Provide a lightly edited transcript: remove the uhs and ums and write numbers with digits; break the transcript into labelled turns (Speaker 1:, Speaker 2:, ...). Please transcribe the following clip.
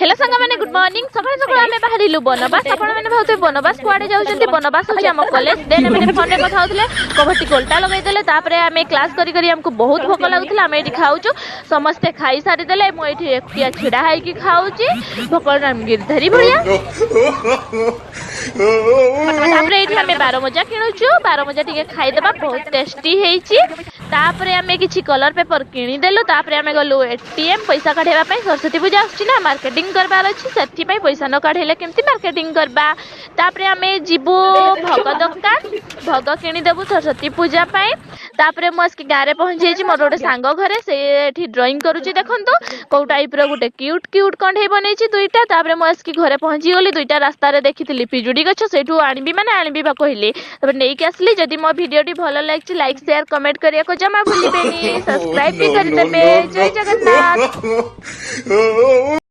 Speaker 1: Hello संग मैंने good morning सकाळ सकाळ आमे बाहरिलु बनवास आपण मैंने भाउते बनवास कुआडे जाउछंती बनवास होछि हम कॉलेज देन मैंने फोन रे कथा होतले कबट्टी कोल्टा लगाई देले तापरे आमे क्लास करी करी हमको बहुत भोक लागुतला आमे एठी खाउछु समस्ते खाई सारी देले मो एठी एकटिया छिडा हाई की खाउछि भोकल नाम गिरधरी भड़िया तापरे एठी आमे 12 मजा किनुछु 12 मजा टिके खाई देबा बहुत टेस्टी हेछि तापरे आमे किछि कलर पेपर किनी देलु तापरे आमे गलु एटीएम पैसा काढेबा पई सरस्वती पूजा आछि ना मार्केटिंग करबार अछि सेति पई पैसा न काढेले केमति मार्केटिंग करबा तापरे आमे जिबु भग दुकान भग किनी देबु सरस्वती पूजा पई तापरे मो अस्की गारे पहुंच जेछि मोर गोटे सांग घरे से एठी ड्राइंग करूछि देखंतु को टाइप रो गोटे क्यूट क्यूट कंढे बनेछि दुईटा तापरे मो अस्की घरे पहुंची गली दुईटा रास्ता रे देखिथिली पिजुडी गछ सेठू आनिबी माने आनिबी बा कहली तबे नेई के असली जदी मो वीडियोटी भलो लागछि लाइक शेयर कमेंट करिया को जमा भूलिबेनी सब्सक्राइब भी कर देबे जय जगन्नाथ।